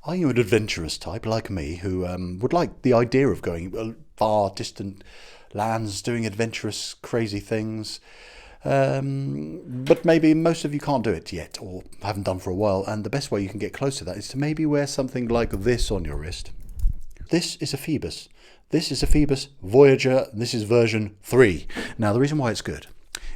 Are you an adventurous type like me who would like the idea of going far distant lands, doing adventurous, crazy things? But maybe most of you can't do it yet or haven't done for a while, and the best way you can get close to that is to maybe wear something like this on your wrist. This is a Phoebus. This is a Phoibos Voyager. This is version 3. Now, the reason why it's good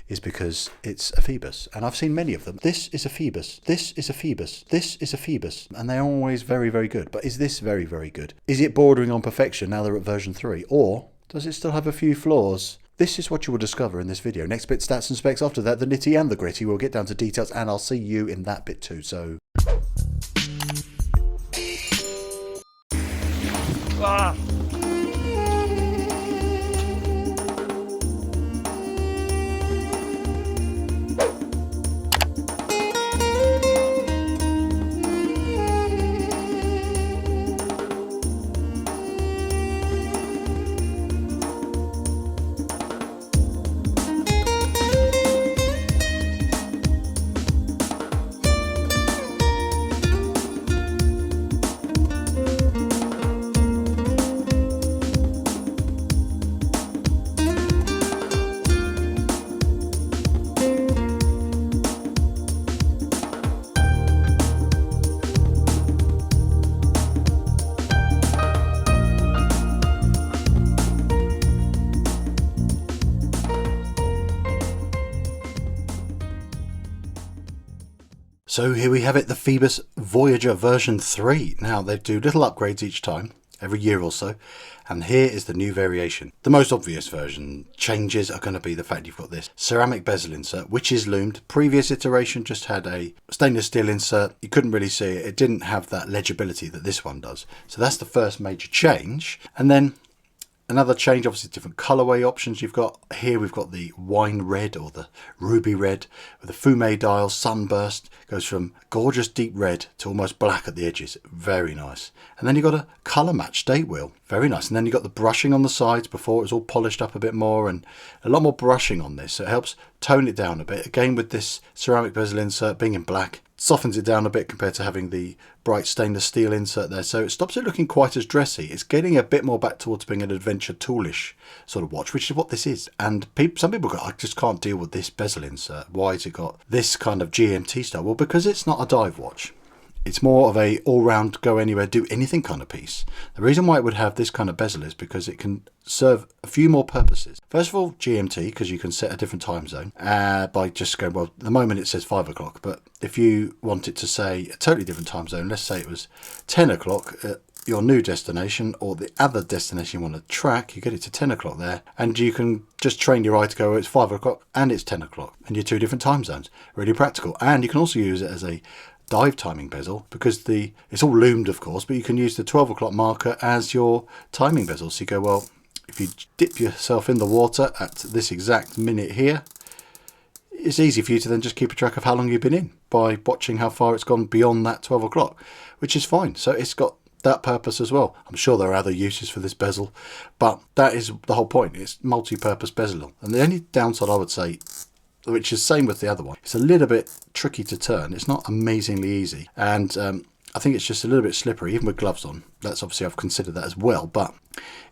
is because it's a Phoebus, and I've seen many of them. This is a Phoebus. This is a Phoebus. This is a Phoebus, and they're always very, very good. But is this very, very good? Is it bordering on perfection now they're at version 3? Or does it still have a few flaws? This is what you will discover in this video. Next bit, stats and specs. After that, the nitty and the gritty. We'll get down to details, and I'll see you in that bit too. So... Ah! So here we have it, the Phoebos Voyager version 3. Now they do little upgrades each time, every year or so, and here is the new variation. The most obvious version changes are going to be the fact you've got this ceramic bezel insert, which is loomed. Previous iteration just had a stainless steel insert. You couldn't really see it. It didn't have that legibility that this one does. So that's the first major change. And then another change, obviously different colourway options you've got. Here we've got the wine red or the ruby red with the fume dial, sunburst. Goes from gorgeous deep red to almost black at the edges. Very nice. And then you've got a colour match date wheel. Very nice. And then you've got the brushing on the sides before it was all polished up a bit more, and a lot more brushing on this. So it helps tone it down a bit. Again, with this ceramic bezel insert being in black, softens it down a bit compared to having the bright stainless steel insert there, so it stops it looking quite as dressy. It's getting a bit more back towards being an adventure toolish sort of watch, which is what this is. And some people go, I just can't deal with this bezel insert. Why has it got this kind of GMT style? Well, because it's not a dive watch. It's more of a all-round, go anywhere, do anything kind of piece. The reason why it would have this kind of bezel is because it can serve a few more purposes. First of all, GMT, because you can set a different time zone by just going, well, at the moment it says 5 o'clock, but if you want it to say a totally different time zone, let's say it was 10 o'clock at your new destination or the other destination you want to track, you get it to 10 o'clock there, and you can just train your eye to go, it's 5 o'clock and it's 10 o'clock, and you're two different time zones. Really practical. And you can also use it as a dive timing bezel, because it's all loomed of course, but you can use the 12 o'clock marker as your timing bezel. So you go, well, if you dip yourself in the water at this exact minute here, it's easy for you to then just keep a track of how long you've been in by watching how far it's gone beyond that 12 o'clock, which is fine. So it's got that purpose as well. I'm sure there are other uses for this bezel, but that is the whole point. It's multi-purpose bezel. And the only downside I would say, which is same with the other one, it's a little bit tricky to turn. It's not amazingly easy, and I think it's just a little bit slippery, even with gloves on. That's obviously, I've considered that as well, but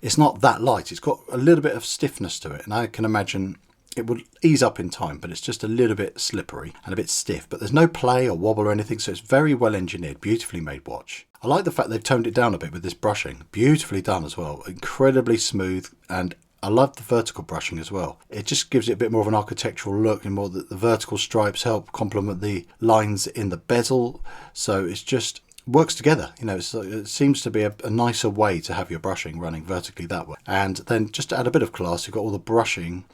it's not that light. It's got a little bit of stiffness to it, and I can imagine it would ease up in time, but it's just a little bit slippery and a bit stiff. But there's no play or wobble or anything, so it's very well engineered, beautifully made watch. I like the fact they've toned it down a bit with this brushing. Beautifully done as well, incredibly smooth, and I love the vertical brushing as well. It just gives it a bit more of an architectural look, and more that the vertical stripes help complement the lines in the bezel. So it's just works together. You know, it seems to be a nicer way to have your brushing running vertically that way. And then just to add a bit of class, you've got all the brushing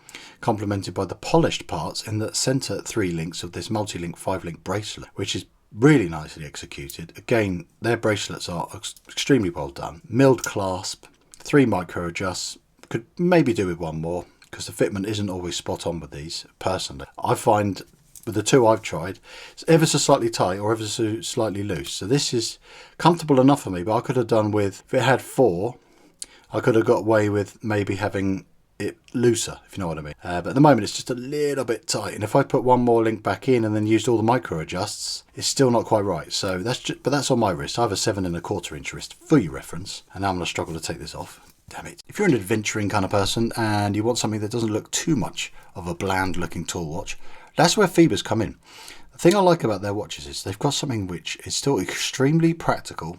complemented by the polished parts in the center 3 links of this multi-link 5-link bracelet, which is really nicely executed. Again, their bracelets are extremely well done. Milled clasp, 3 micro adjusts. Could maybe do with one more, because the fitment isn't always spot on with these. Personally, I find with the 2 I've tried, it's ever so slightly tight or ever so slightly loose. So this is comfortable enough for me, but I could have done with, if it had 4, I could have got away with maybe having it looser, if you know what I mean. But at the moment it's just a little bit tight, and if I put one more link back in and then used all the micro adjusts, it's still not quite right. So but that's on my wrist. I have a 7¼ inch wrist for your reference, and now I'm going to struggle to take this off. Damn it. If you're an adventuring kind of person and you want something that doesn't look too much of a bland looking tool watch, that's where Phoebus come in. The thing I like about their watches is they've got something which is still extremely practical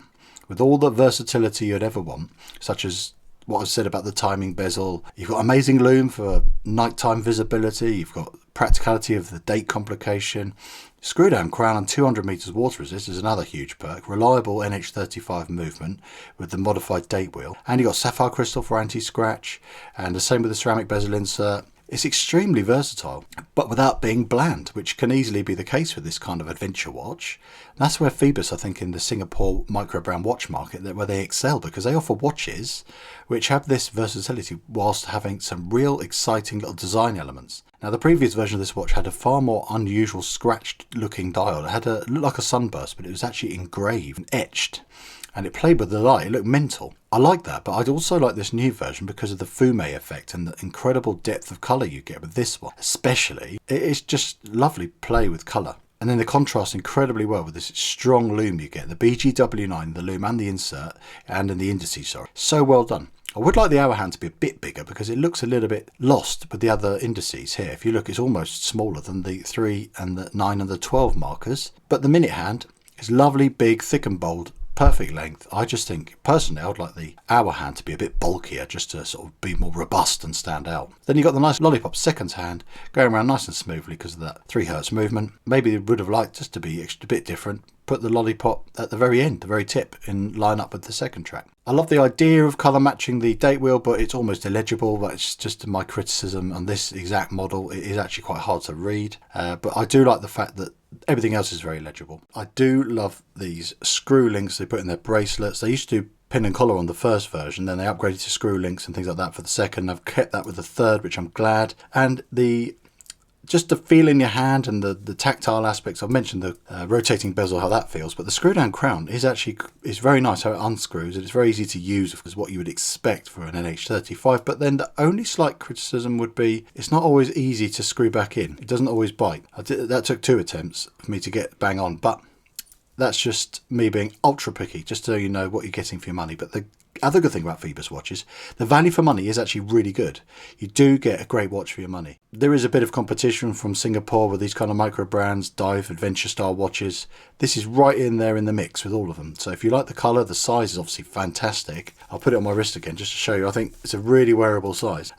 with all the versatility you'd ever want, such as what I've said about the timing bezel. You've got amazing lume for nighttime visibility. You've got practicality of the date complication. Screw down crown and 200 meters water resist is another huge perk. Reliable NH35 movement with the modified date wheel. And you've got sapphire crystal for anti-scratch, and the same with the ceramic bezel insert. It's extremely versatile, but without being bland, which can easily be the case with this kind of adventure watch. And that's where Phoebus, I think, in the Singapore micro-brand watch market, where they excel, because they offer watches which have this versatility whilst having some real exciting little design elements. Now, the previous version of this watch had a far more unusual scratched looking dial. It looked like a sunburst, but it was actually engraved and etched. And it played with the light. It looked mental. I like that, but I'd also like this new version because of the fume effect and the incredible depth of colour you get with this one. Especially, it's just lovely play with colour. And then the contrast incredibly well with this strong lume you get. The BGW9, the lume and the insert, and in the indices, sorry. So well done. I would like the hour hand to be a bit bigger because it looks a little bit lost with the other indices here. If you look, it's almost smaller than the 3 and the 9 and the 12 markers. But the minute hand is lovely, big, thick and bold. Perfect length. I just think, personally, I would like the hour hand to be a bit bulkier just to sort of be more robust and stand out. Then you've got the nice lollipop seconds hand going around nice and smoothly because of that 3 Hz movement. Maybe they would have liked just to be a bit different. Put the lollipop at the very end, the very tip, in line up with the second track. I love the idea of colour matching the date wheel, but it's almost illegible. That's just my criticism on this exact model. It is actually quite hard to read, but I do like the fact that everything else is very legible. I do love these screw links they put in their bracelets. They used to do pin and collar on the first version, then they upgraded to screw links and things like that for the second. I've kept that with the third, which I'm glad. And just the feel in your hand and the tactile aspects. I've mentioned the rotating bezel, how that feels, but the screw down crown is very nice how it unscrews. It's very easy to use as what you would expect for an NH35, but then the only slight criticism would be it's not always easy to screw back in. It doesn't always bite. That took 2 attempts for me to get bang on, but that's just me being ultra picky, just so you know what you're getting for your money. But the other good thing about Phoebus watches, the value for money is actually really good. You do get a great watch for your money. There is a bit of competition from Singapore with these kind of micro brands, dive, adventure style watches. This is right in there in the mix with all of them. So if you like the colour, the size is obviously fantastic. I'll put it on my wrist again just to show you. I think it's a really wearable size.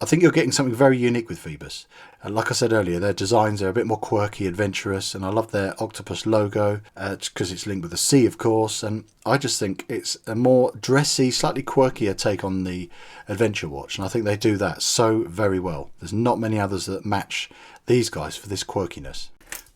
I think you're getting something very unique with Phoebus. Like I said earlier, their designs are a bit more quirky, adventurous, and I love their octopus logo because it's linked with a C, of course, and I just think it's a more dressy, slightly quirkier take on the adventure watch, and I think they do that so very well. There's not many others that match these guys for this quirkiness.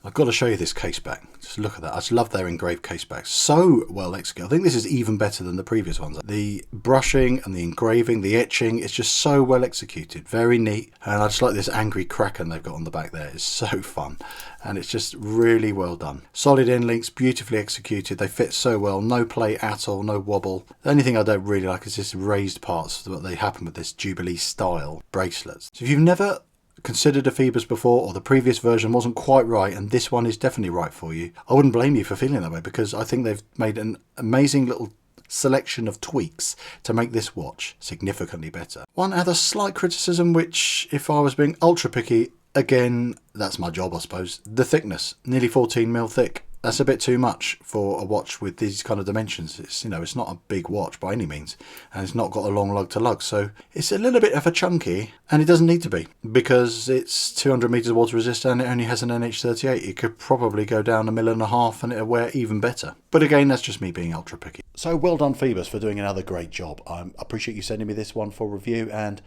I've got to show you this case back. Just look at that. I just love their engraved case backs. So well executed. I think this is even better than the previous ones. The brushing and the engraving, the etching, it's just so well executed. Very neat. And I just like this angry kraken they've got on the back there. It's so fun. And it's just really well done. Solid end links, beautifully executed. They fit so well. No play at all, no wobble. The only thing I don't really like is this raised parts that they happen with this Jubilee style bracelets. So if you've never considered a Phoebus before, or the previous version wasn't quite right and this one is definitely right for you, I wouldn't blame you for feeling that way, because I think they've made an amazing little selection of tweaks to make this watch significantly better. One other slight criticism, which if I was being ultra picky, again, that's my job I suppose, the thickness, nearly 14mm thick. That's a bit too much for a watch with these kind of dimensions. It's not a big watch by any means, and it's not got a long lug to lug, so it's a little bit of a chunky, and it doesn't need to be because it's 200 meters water resistant and it only has an NH38. It could probably go down 1.5 mil and it'll wear even better. But again, that's just me being ultra picky. So well done Phoebus for doing another great job. I appreciate you sending me this one for review, and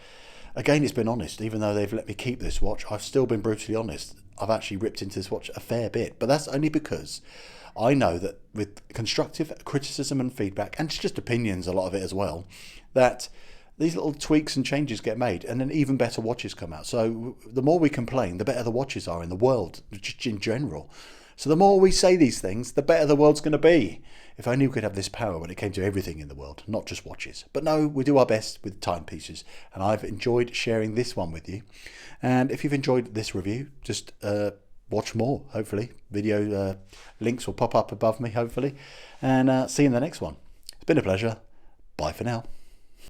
again, it's been honest. Even though they've let me keep this watch, I've still been brutally honest. I've actually ripped into this watch a fair bit, but that's only because I know that with constructive criticism and feedback, and it's just opinions, a lot of it as well, that these little tweaks and changes get made, and then even better watches come out. So the more we complain, the better the watches are in the world, just in general. So the more we say these things, the better the world's going to be. If only we could have this power when it came to everything in the world, not just watches. But no, we do our best with timepieces, and I've enjoyed sharing this one with you. And if you've enjoyed this review, just watch more, hopefully. Video links will pop up above me, hopefully. And see you in the next one. It's been a pleasure. Bye for now.